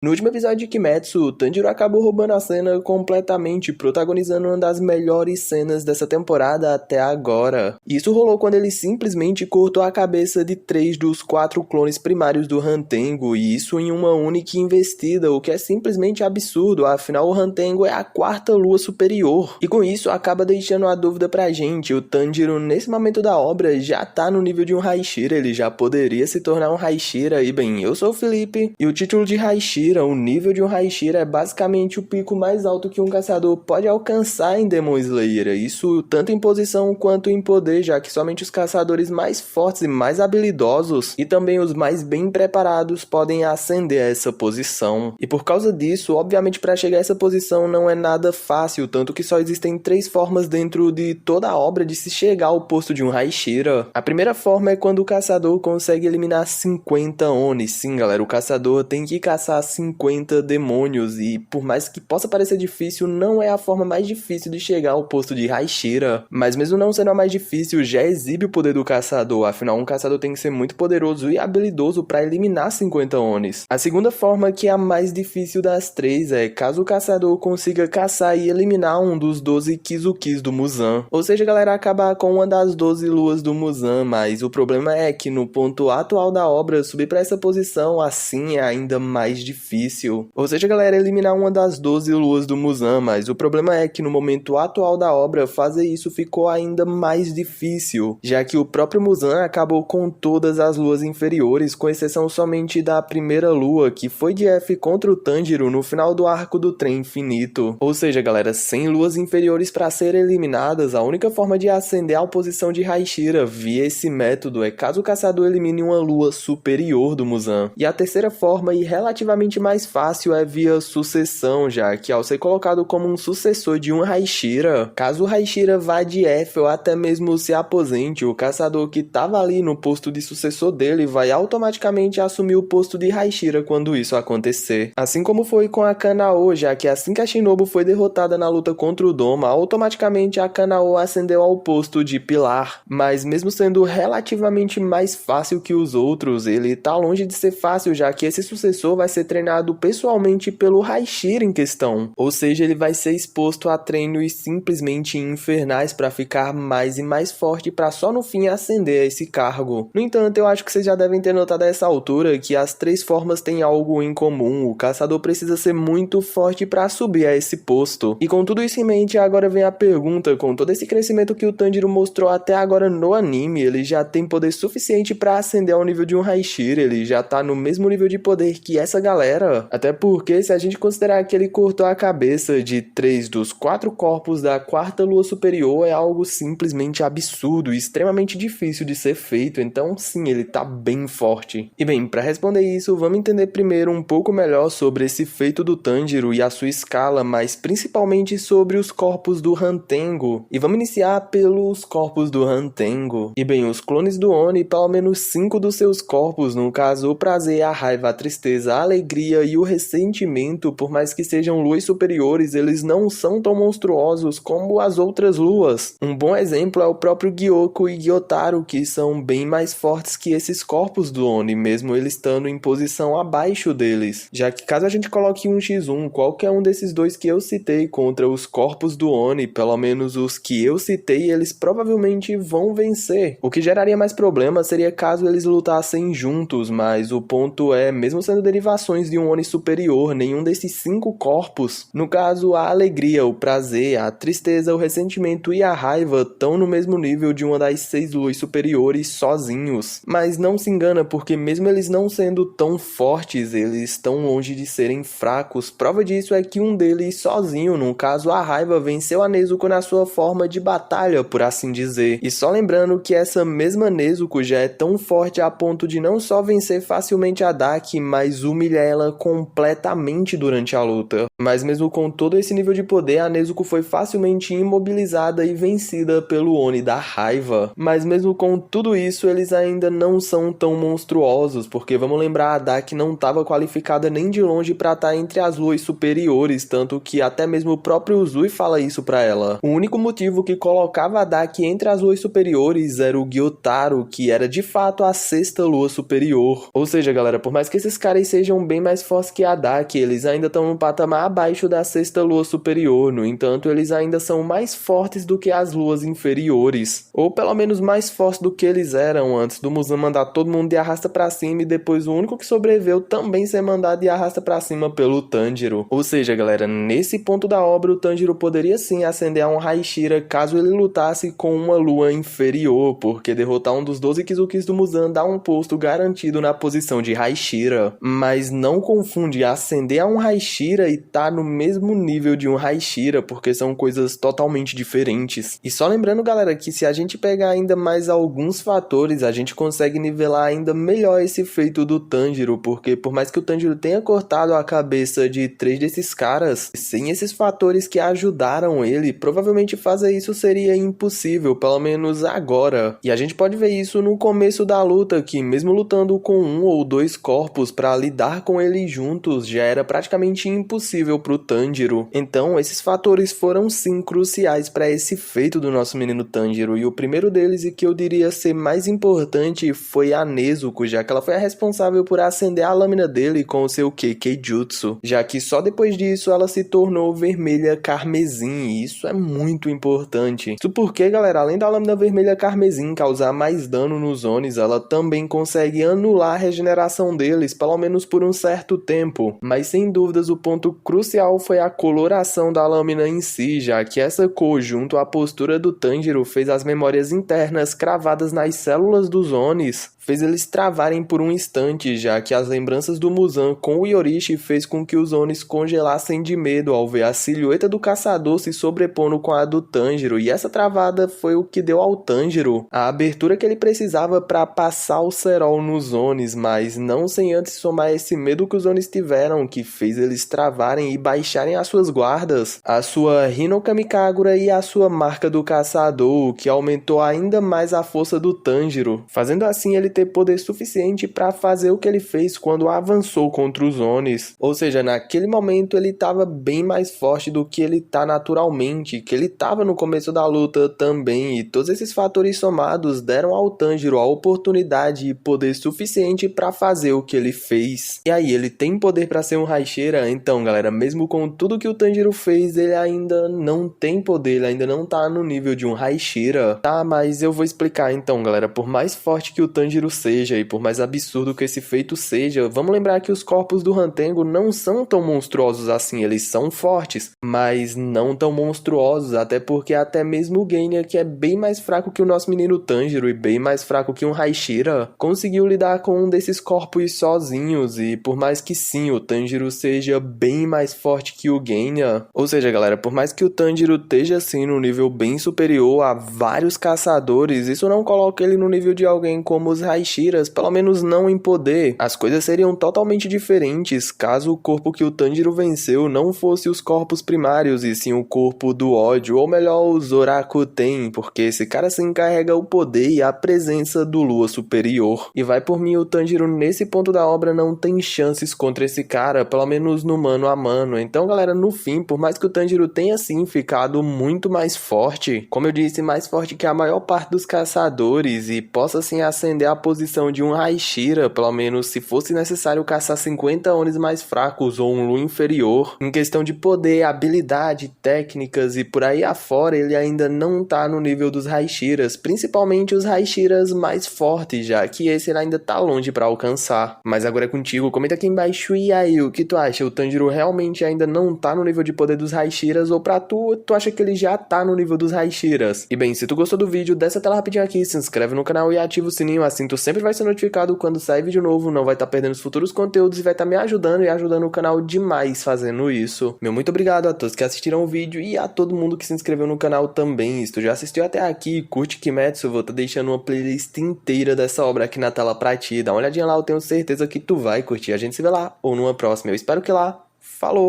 No último episódio de Kimetsu, o Tanjiro acabou roubando a cena completamente, protagonizando uma das melhores cenas dessa temporada até agora. Isso rolou quando ele simplesmente cortou a cabeça de 3 dos 4 clones primários do Hantengo, e isso em uma única investida, o que é simplesmente absurdo, afinal o Hantengo é a 4ª lua superior. E com isso acaba deixando a dúvida pra gente, o Tanjiro nesse momento da obra já tá no nível de um Hashira, ele já poderia se tornar um Hashira, e bem, eu sou o Felipe, e o título de Hashira, o nível de um Hashira é basicamente o pico mais alto que um caçador pode alcançar em Demon Slayer, isso tanto em posição quanto em poder, já que somente os caçadores mais fortes e mais habilidosos e também os mais bem preparados podem ascender a essa posição. E por causa disso, obviamente para chegar a essa posição não é nada fácil, tanto que só existem 3 formas dentro de toda a obra de se chegar ao posto de um Hashira. A primeira forma é quando o caçador consegue eliminar 50 Oni. Sim, galera, o caçador tem que caçar 50 demônios e por mais que possa parecer difícil, não é a forma mais difícil de chegar ao posto de Hashira. Mas mesmo não sendo a mais difícil, já exibe o poder do caçador, afinal um caçador tem que ser muito poderoso e habilidoso para eliminar 50 Onis. A segunda forma, que é a mais difícil das 3, é caso o caçador consiga caçar e eliminar um dos 12 Kizukis do Muzan. Ou seja, galera, acabar com uma das 12 luas do Muzan, mas o problema é que no ponto atual da obra, subir para essa posição assim é ainda mais difícil. Ou seja, galera, eliminar uma das 12 luas do Muzan, mas o problema é que no momento atual da obra, fazer isso ficou ainda mais difícil, já que o próprio Muzan acabou com todas as luas inferiores, com exceção somente da primeira lua, que foi de F contra o Tanjiro no final do arco do Trem Infinito. Ou seja, galera, sem luas inferiores para serem eliminadas, a única forma de ascender à posição de Hashira via esse método é caso o caçador elimine uma lua superior do Muzan. E a terceira forma, e relativamente mais fácil, é via sucessão, já que ao ser colocado como um sucessor de um Hashira, caso o Hashira vá de F ou até mesmo se aposente, o caçador que estava ali no posto de sucessor dele vai automaticamente assumir o posto de Hashira quando isso acontecer. Assim como foi com a Kanao, já que assim que a Shinobu foi derrotada na luta contra o Doma, automaticamente a Kanao ascendeu ao posto de Pilar. Mas mesmo sendo relativamente mais fácil que os outros, ele tá longe de ser fácil, já que esse sucessor vai ser treinado pessoalmente pelo Hashira em questão. Ou seja, ele vai ser exposto a treinos simplesmente infernais para ficar mais e mais forte para só no fim ascender a esse cargo. No entanto, eu acho que vocês já devem ter notado a essa altura que as 3 formas têm algo em comum. O caçador precisa ser muito forte para subir a esse posto. E com tudo isso em mente, agora vem a pergunta, com todo esse crescimento que o Tanjiro mostrou até agora no anime, ele já tem poder suficiente para ascender ao nível de um Hashira, ele já tá no mesmo nível de poder que essa galera? Até porque se a gente considerar que ele cortou a cabeça de 3 dos 4 corpos da 4ª lua superior, é algo simplesmente absurdo e extremamente difícil de ser feito, então sim, ele tá bem forte. E bem, para responder isso, vamos entender primeiro um pouco melhor sobre esse feito do Tanjiro e a sua escala, mas principalmente sobre os corpos do Hantengo. E vamos iniciar pelos corpos do Hantengo. E bem, os clones do Oni, pelo menos 5 dos seus corpos, no caso o prazer, a raiva, a tristeza, a alegria e o ressentimento, por mais que sejam luas superiores, eles não são tão monstruosos como as outras luas. Um bom exemplo é o próprio Gyoko e Gyotaro, que são bem mais fortes que esses corpos do Oni, mesmo eles estando em posição abaixo deles. Já que caso a gente coloque um x1, qualquer um desses dois que eu citei contra os corpos do Oni, pelo menos os que eu citei, eles provavelmente vão vencer. O que geraria mais problema seria caso eles lutassem juntos, mas o ponto é, mesmo sendo derivações de um Oni superior, nenhum desses 5 corpos, no caso a alegria, o prazer, a tristeza, o ressentimento e a raiva, estão no mesmo nível de uma das 6 luas superiores sozinhos. Mas não se engana, porque mesmo eles não sendo tão fortes, eles estão longe de serem fracos. Prova disso é que um deles sozinho, no caso a raiva, venceu a Nezuko na sua forma de batalha, por assim dizer. E só lembrando que essa mesma Nezuko já é tão forte a ponto de não só vencer facilmente a Daki, mas humilhar ela completamente durante a luta. Mas mesmo com todo esse nível de poder, a Nezuko foi facilmente imobilizada e vencida pelo Oni da raiva. Mas mesmo com tudo isso, eles ainda não são tão monstruosos, porque vamos lembrar, a Daki não estava qualificada nem de longe para estar entre as luas superiores, tanto que até mesmo o próprio Uzui fala isso para ela. O único motivo que colocava a Daki entre as luas superiores era o Gyotaro, que era de fato a sexta lua superior. Ou seja, galera, por mais que esses caras sejam bem mais fortes que a Daki, eles ainda estão num patamar abaixo da sexta lua superior. No entanto, eles ainda são mais fortes do que as luas inferiores, ou pelo menos mais fortes do que eles eram antes do Muzan mandar todo mundo de arrasta pra cima e depois o único que sobreviveu também ser mandado de arrasta pra cima pelo Tanjiro. Ou seja, galera, nesse ponto da obra o Tanjiro poderia sim ascender a um Hashira caso ele lutasse com uma lua inferior, porque derrotar um dos 12 Kizukis do Muzan dá um posto garantido na posição de Hashira. Mas não confunde ascender a um Hashira e tá no mesmo nível de um Hashira, porque são coisas totalmente diferentes. E só lembrando, galera, que se a gente pegar ainda mais alguns fatores, a gente consegue nivelar ainda melhor esse feito do Tanjiro, porque por mais que o Tanjiro tenha cortado a cabeça de 3 desses caras, sem esses fatores que ajudaram ele, provavelmente fazer isso seria impossível, pelo menos agora. E a gente pode ver isso no começo da luta, que mesmo lutando com 1 ou 2 corpos para lidar com eles juntos, já era praticamente impossível pro Tanjiro. Então, esses fatores foram sim cruciais para esse feito do nosso menino Tanjiro, e o primeiro deles, e que eu diria ser mais importante, foi a Nezuko, já que ela foi a responsável por acender a lâmina dele com o seu Kekkei-jutsu, já que só depois disso ela se tornou vermelha carmesim, e isso é muito importante. Isso porque, galera, além da lâmina vermelha carmesim causar mais dano nos Onis, ela também consegue anular a regeneração deles, pelo menos por um certo tempo. Mas sem dúvidas o ponto crucial foi a coloração da lâmina em si, já que essa cor junto à postura do Tanjiro fez as memórias internas cravadas nas células dos Onis, fez eles travarem por um instante, já que as lembranças do Muzan com o Yorishi fez com que os Onis congelassem de medo ao ver a silhueta do caçador se sobrepondo com a do Tanjiro, e essa travada foi o que deu ao Tanjiro a abertura que ele precisava para passar o cerol nos Onis, mas não sem antes somar esse medo que os Onis tiveram, que fez eles travarem e baixarem as suas guardas, a sua Hinokami Kagura e a sua marca do caçador, o que aumentou ainda mais a força do Tanjiro, fazendo assim ele ter poder suficiente para fazer o que ele fez quando avançou contra os Onis. Ou seja, naquele momento ele estava bem mais forte do que ele tá naturalmente, que ele estava no começo da luta também, e todos esses fatores somados deram ao Tanjiro a oportunidade e poder suficiente para fazer o que ele fez. E aí, ele tem poder para ser um Hashira? Então, galera, mesmo com tudo que o Tanjiro fez, ele ainda não tem poder, ele ainda não tá no nível de um Hashira. Tá, mas eu vou explicar então, galera. Por mais forte que o Tanjiro seja e por mais absurdo que esse feito seja, vamos lembrar que os corpos do Hantengo não são tão monstruosos assim, eles são fortes, mas não tão monstruosos, até porque até mesmo o Genya, que é bem mais fraco que o nosso menino Tanjiro e bem mais fraco que um Hashira, conseguiu lidar com um desses corpos sozinhos, e por mais que sim, o Tanjiro seja bem mais forte que o Genya, ou seja, galera, por mais que o Tanjiro esteja assim no nível bem superior a vários caçadores, isso não coloca ele no nível de alguém como os Hashiras, pelo menos não em poder. As coisas seriam totalmente diferentes caso o corpo que o Tanjiro venceu não fosse os corpos primários, e sim o corpo do ódio, ou melhor, o Zorakuten, porque esse cara se encarrega o poder e a presença do Lua superior. E vai por mim, o Tanjiro nesse ponto da obra não tem chances contra esse cara, pelo menos no mano a mano. Então, galera, no fim, por mais que o Tanjiro tenha sim ficado muito mais forte, como eu disse, mais forte que a maior parte dos caçadores, e possa sim ascender a posição de um Hashira, pelo menos se fosse necessário caçar 50 Onis mais fracos ou um Lu inferior, em questão de poder, habilidade, técnicas e por aí afora, ele ainda não tá no nível dos Hashiras, principalmente os Hashiras mais fortes, já que esse ele ainda tá longe pra alcançar. Mas agora é contigo, comenta aqui embaixo, e aí, o que tu acha? O Tanjiro realmente ainda não tá no nível de poder dos Hashiras, ou pra tu acha que ele já tá no nível dos Hashiras? E bem, se tu gostou do vídeo, desce a tela rapidinho aqui, se inscreve no canal e ativa o sininho, assim tu sempre vai ser notificado quando sair vídeo novo, não vai estar perdendo os futuros conteúdos e vai estar me ajudando e ajudando o canal demais fazendo isso. Meu muito obrigado a todos que assistiram o vídeo e a todo mundo que se inscreveu no canal também. Se tu já assistiu até aqui, curte Kimetsu, eu vou estar deixando uma playlist inteira dessa obra aqui na tela pra ti. Dá uma olhadinha lá, eu tenho certeza que tu vai curtir. A gente se vê lá ou numa próxima. Eu espero que lá. Falou!